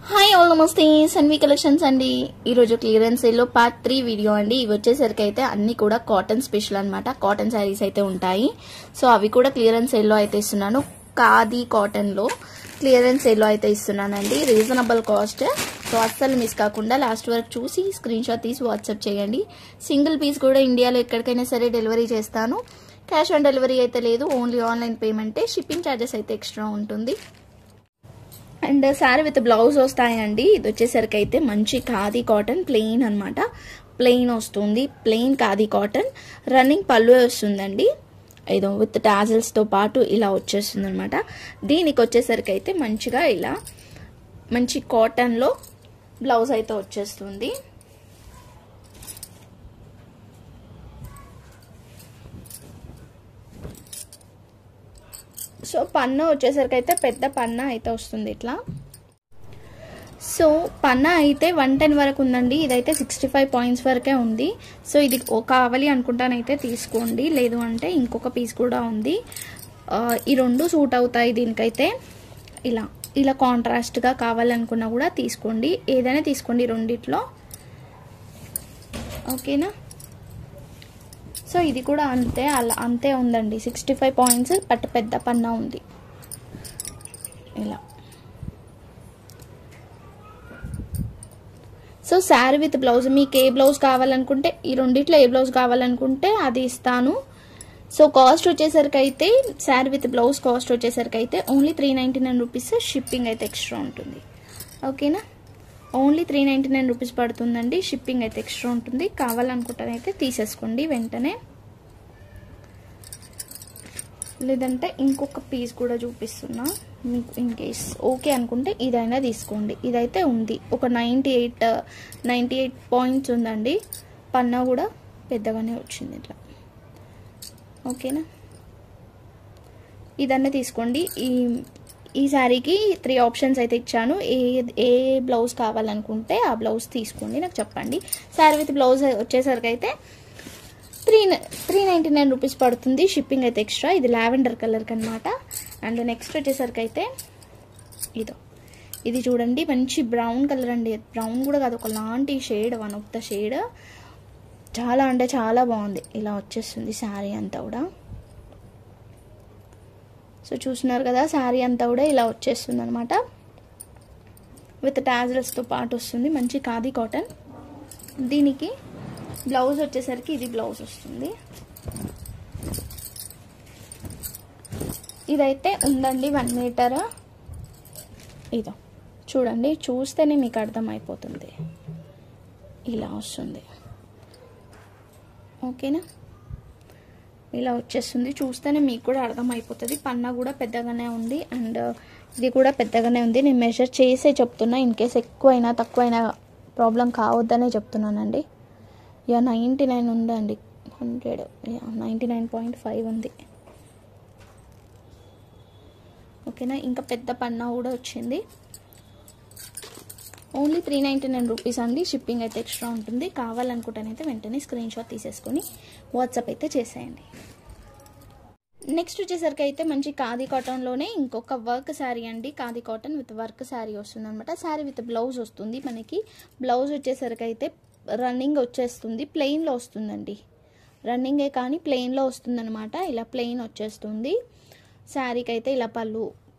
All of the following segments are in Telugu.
హాయ్ ఆల్ నమస్తే సన్వి కలెక్షన్స్ అండి. ఈరోజు క్లియరెన్స్ సేల్లో పార్ట్ 3 వీడియో అండి. ఇవి వచ్చేసరికి అయితే అన్ని కూడా కాటన్ స్పెషల్ అనమాట. కాటన్ శారీస్ అయితే ఉంటాయి. సో అవి కూడా క్లియరెన్స్ సేల్లో అయితే ఇస్తున్నాను. ఖాదీ కాటన్ లో క్లియరెన్స్ సేల్లో అయితే ఇస్తున్నానండి. Reasonable cost. సో అస్సలు మిస్ కాకుండా లాస్ట్ వరకు చూసి స్క్రీన్ షాట్ తీసి వాట్సాప్ చేయండి. సింగిల్ పీస్ కూడా ఇండియాలో ఎక్కడికైనా సరే డెలివరీ చేస్తాను. క్యాష్ ఆన్ డెలివరీ అయితే లేదు, ఓన్లీ ఆన్లైన్ పేమెంటే. షిప్పింగ్ ఛార్జెస్ అయితే ఎక్స్ట్రా ఉంటుంది. అండ్ శారీ విత్ బ్లౌజ్ వస్తాయండి. ఇది వచ్చేసరికి అయితే మంచి ఖాదీ కాటన్ ప్లెయిన్ అనమాట. ప్లెయిన్ వస్తుంది, ప్లెయిన్ ఖాదీ కాటన్. రన్నింగ్ పళ్ళు వస్తుందండి, ఏదో విత్ టాజల్స్ తో పాటు ఇలా వచ్చేస్తుంది అనమాట. దీనికి వచ్చేసరికి అయితే మంచిగా ఇలా మంచి కాటన్ లో బ్లౌజ్ అయితే వచ్చేస్తుంది. సో పన్నా వచ్చేసరికి అయితే పెద్ద పన్నా అయితే వస్తుంది ఇట్లా. సో పన్నా అయితే 110 వరకు ఉందండి. ఇదైతే 65 పాయింట్స్ వరకే ఉంది. సో ఇది కావాలి అనుకుంటానైతే తీసుకోండి, లేదు అంటే ఇంకొక పీస్ కూడా ఉంది. ఈ రెండు సూట్ అవుతాయి దీనికైతే. ఇలా ఇలా కాంట్రాస్ట్గా కావాలనుకున్నా కూడా తీసుకోండి, ఏదైనా తీసుకోండి రెండిట్లో, ఓకేనా. సో ఇది కూడా అంతే, అలా అంతే ఉందండి. 65 పాయింట్స్ పెద్ద పన్నా ఉంది ఇలా. సో శారీ విత్ బ్లౌజ్, మీకు ఏ బ్లౌజ్ కావాలనుకుంటే, ఈ రెండిట్లో ఏ బ్లౌజ్ కావాలనుకుంటే అది ఇస్తాను. సో కాస్ట్ వచ్చేసరికి అయితే శారీ విత్ బ్లౌజ్ కాస్ట్ వచ్చేసరికి అయితే ఓన్లీ 399 రూపీస్. షిప్పింగ్ అయితే ఎక్స్ట్రా ఉంటుంది, ఓకేనా. ఓన్లీ 399 రూపీస్ పడుతుందండి. షిప్పింగ్ అయితే ఎక్స్ట్రా ఉంటుంది. కావాలనుకుంటానైతే తీసేసుకోండి వెంటనే, లేదంటే ఇంకొక పీస్ కూడా చూపిస్తున్నా మీకు. ఇన్ కేస్ ఓకే అనుకుంటే ఇదైనా తీసుకోండి. ఇదైతే ఉంది, ఒక 98 పాయింట్స్ ఉందండి. పన్నా కూడా పెద్దగానే వచ్చింది ఇట్లా, ఓకేనా. ఇదన్నా తీసుకోండి. ఈ శారీకి 3 ఆప్షన్స్ అయితే ఇచ్చాను. ఏ బ్లౌజ్ కావాలనుకుంటే ఆ బ్లౌజ్ తీసుకోండి, నాకు చెప్పండి. శారీ విత్ బ్లౌజ్ వచ్చేసరికి అయితే 399 రూపీస్ పడుతుంది. షిప్పింగ్ అయితే ఎక్స్ట్రా. ఇది లావెండర్ కలర్కి అనమాట. అండ్ నెక్స్ట్ వచ్చేసరికి అయితే ఇది చూడండి, మంచి బ్రౌన్ కలర్ అండి. బ్రౌన్ కూడా కాదు, ఒక లాంటి shade, one of the shade. చాలా అంటే చాలా బాగుంది. ఇలా వచ్చేస్తుంది శారీ అంతా కూడా. సో చూస్తున్నారు కదా, శారీ అంతా కూడా ఇలా వచ్చేస్తుంది అనమాట. విత్ టాజల్స్తో పాటు వస్తుంది. మంచి ఖాదీ కాటన్. దీనికి బ్లౌజ్ వచ్చేసరికి ఇది బ్లౌజ్ వస్తుంది. ఇదైతే ఉందండి 1 మీటర్. ఇదో చూడండి, చూస్తేనే మీకు అర్థమైపోతుంది. ఇలా వస్తుంది, ఓకేనా. ఇలా వచ్చేస్తుంది, చూస్తేనే మీకు కూడా అర్థమైపోతుంది. పన్నా కూడా పెద్దగానే ఉంది, అండ్ ఇది కూడా పెద్దగానే ఉంది. నేను మెజర్ చేసే చెప్తున్నా, ఇన్ కేస్ ఎక్కువైనా తక్కువైనా ప్రాబ్లం కావద్దనే చెప్తున్నానండి. 99 ఉందండి, 100 99.5 ఉంది, ఓకేనా. ఇంకా పెద్ద పన్నా కూడా వచ్చింది. ఓన్లీ 399 రూపీస్ అండి. షిప్పింగ్ అయితే ఎక్స్ట్రా ఉంటుంది. కావాలనుకుంటేనైతే వెంటనే స్క్రీన్ షాట్ తీసేసుకొని వాట్సాప్ అయితే చేసేయండి. నెక్స్ట్ వచ్చేసరికి అయితే మంచి ఖాదీ కాటన్లోనే ఇంకొక వర్క్ శారీ అండి. Khadi cotton with work sari వస్తుంది అనమాట. శారీ విత్ బ్లౌజ్ వస్తుంది మనకి. బ్లౌజ్ వచ్చేసరికి అయితే రన్నింగ్ వచ్చేస్తుంది, ప్లెయిన్లో వస్తుందండి. రన్నింగే కానీ ప్లెయిన్లో వస్తుంది అనమాట. ఇలా ప్లెయిన్ వచ్చేస్తుంది. శారీకి అయితే ఇలా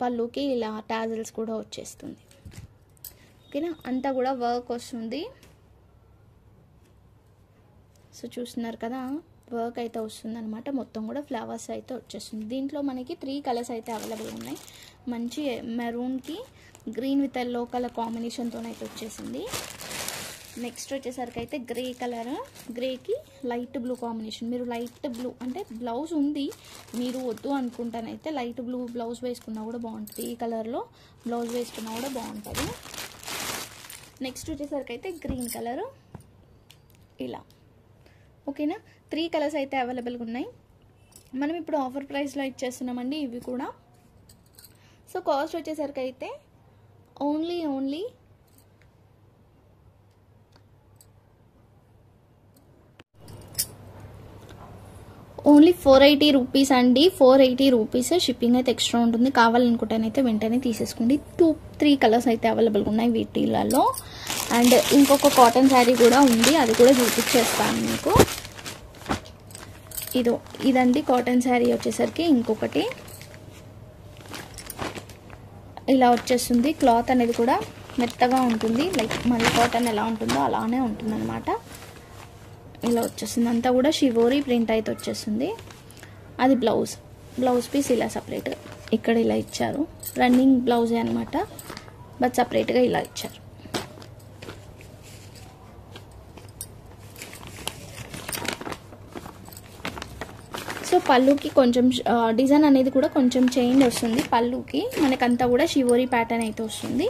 పళ్ళుకి ఇలా టాజల్స్ కూడా వచ్చేస్తుంది, ఓకేనా. అంతా కూడా వర్క్ వస్తుంది. సో చూస్తున్నారు కదా, వర్క్ అయితే వస్తుంది అనమాట. మొత్తం కూడా ఫ్లవర్స్ అయితే వచ్చేస్తుంది. దీంట్లో మనకి 3 కలర్స్ అయితే అవైలబుల్ ఉన్నాయి. మంచి మెరూన్కి గ్రీన్ విత్ ఎల్లో కలర్ కాంబినేషన్తో అయితే వచ్చేసింది. నెక్స్ట్ వచ్చేసరికి అయితే గ్రే కలర్, గ్రేకి లైట్ బ్లూ కాంబినేషన్. మీరు లైట్ బ్లూ అంటే బ్లౌజ్ ఉంది, మీరు వద్దు అనుకుంటానైతే లైట్ బ్లూ బ్లౌజ్ వేసుకున్నా కూడా బాగుంటుంది. ఈ కలర్లో బ్లౌజ్ వేసుకున్నా కూడా బాగుంటుంది. నెక్స్ట్ వచ్చేసరికి అయితే గ్రీన్ కలర్ ఇలా, ఓకేనా. 3 కలర్స్ అయితే అవైలబుల్గా ఉన్నాయి. మనం ఇప్పుడు ఆఫర్ ప్రైస్లో ఇచ్చేస్తున్నామండి ఇవి కూడా. సో కాస్ట్ వచ్చేసరికి అయితే ఓన్లీ ఓన్లీ 480 రూపీస్ అండి. 480 రూపీస్. షిప్పింగ్ అయితే ఎక్స్ట్రా ఉంటుంది. కావాలనుకుంటేనైతే వెంటనే తీసేసుకోండి. 2-3 కలర్స్ అయితే అవైలబుల్గా ఉన్నాయి వీటిలలో. అండ్ ఇంకొక కాటన్ శారీ కూడా ఉంది, అది కూడా చూపించేస్తాను మీకు. ఇదండి కాటన్ శారీ వచ్చేసరికి. ఇంకొకటి ఇలా వచ్చేస్తుంది. క్లాత్ అనేది కూడా మెత్తగా ఉంటుంది, లైక్ మళ్ళీ కాటన్ ఎలా ఉంటుందో అలానే ఉంటుంది అనమాట. ఇలా వచ్చేస్తుంది. అంతా కూడా షివోరీ ప్రింట్ అయితే వచ్చేస్తుంది. అది బ్లౌజ్ పీస్ ఇలా సపరేట్గా ఇక్కడ ఇలా ఇచ్చారు. రన్నింగ్ బ్లౌజే అనమాట, బట్ సపరేట్గా ఇలా ఇచ్చారు. సో పళ్ళుకి కొంచెం డిజైన్ అనేది కూడా కొంచెం చేంజ్ వస్తుంది. పళ్ళుకి మనకంతా కూడా షివోరీ ప్యాటర్న్ అయితే వస్తుంది.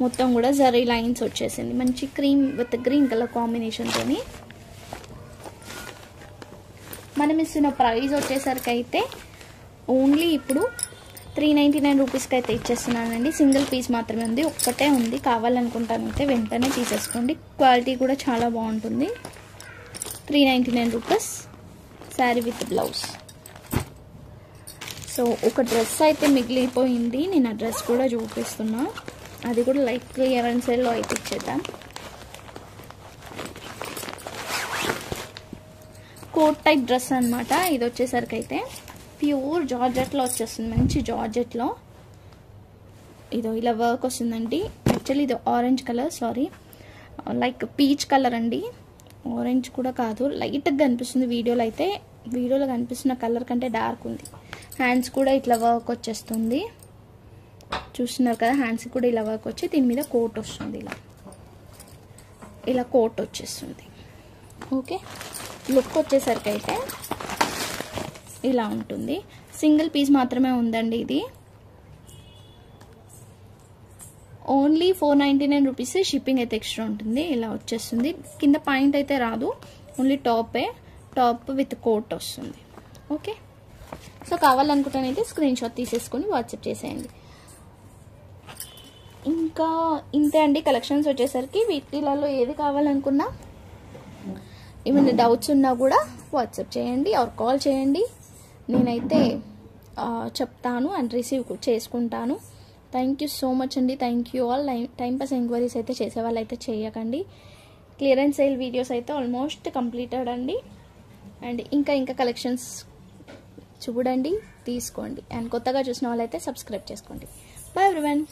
మొత్తం కూడా జరీ లైన్స్ వచ్చేసింది, మంచి క్రీమ్ విత్ గ్రీన్ కలర్ కాంబినేషన్తోని. మనం ఇస్తున్న ప్రైస్ వచ్చేసరికి అయితే ఓన్లీ ఇప్పుడు 399 రూపీస్కి అయితే ఇచ్చేస్తున్నానండి. సింగిల్ పీస్ మాత్రమే ఉంది, ఒక్కటే ఉంది. కావాలనుకుంటానైతే వెంటనే తీసేసుకోండి. క్వాలిటీ కూడా చాలా బాగుంటుంది. 399 rupees sari with blouse. So ఒక డ్రెస్ అయితే మిగిలిపోయింది, నేను ఆ డ్రెస్ కూడా చూపిస్తున్నా. అది కూడా లైక్ క్లియరెన్స్ సేల్లో అయితే ఇచ్చేద్దాం. కోట్ టైప్ డ్రెస్ అనమాట. ఇది వచ్చేసరికి అయితే ప్యూర్ జార్జెట్లో వచ్చేస్తుంది, మంచి జార్జెట్లో. ఇలా వర్క్ వస్తుందండి. యాక్చువల్లీ ఇది orange colour, sorry like peach colour అండి, ఆరెంజ్ కూడా కాదు. లైట్గా కనిపిస్తుంది వీడియోలో అయితే. వీడియోలో కనిపిస్తున్న కలర్ కంటే డార్క్ ఉంది. హ్యాండ్స్ కూడా ఇట్లా వర్క్ వచ్చేస్తుంది, చూస్తున్నారు కదా. హ్యాండ్స్ కూడా ఇలా వర్క్ వచ్చి దీని మీద కోట్ వస్తుంది. ఇలా కోట్ వచ్చేస్తుంది. ఓకే, లుక్ వచ్చేసరికి అయితే ఇలా ఉంటుంది. సింగిల్ పీస్ మాత్రమే ఉందండి. ఇది ఓన్లీ 499 రూపీస్. షిప్పింగ్ అయితే ఎక్స్ట్రా ఉంటుంది. ఇలా వచ్చేస్తుంది. కింద పాయింట్ అయితే రాదు, ఓన్లీ టాప్ విత్ కోట్ వస్తుంది. ఓకే, సో కావాలనుకుంటానైతే స్క్రీన్ షాట్ తీసేసుకొని వాట్సాప్ చేసేయండి. ఇంకా ఇంతే అండి కలెక్షన్స్ వచ్చేసరికి. వీటిలలో ఏది కావాలనుకున్నా, ఏమైనా డౌట్స్ ఉన్నా కూడా వాట్సాప్ చేయండి ఆర్ కాల్ చేయండి. నేనైతే చెప్తాను అండ్ రిసీవ్ చేసుకుంటాను. థ్యాంక్ యూ సో మచ్ అండి. Thank you all. Time pass enquiries అయితే చేసే వాళ్ళు అయితే చేయకండి. క్లియరెన్స్ సేల్ వీడియోస్ అయితే ఆల్మోస్ట్ కంప్లీటెడ్ అండి. అండ్ ఇంకా కలెక్షన్స్ చూడండి, తీసుకోండి. అండ్ కొత్తగా చూసిన వాళ్ళైతే సబ్స్క్రైబ్ చేసుకోండి. Bye everyone.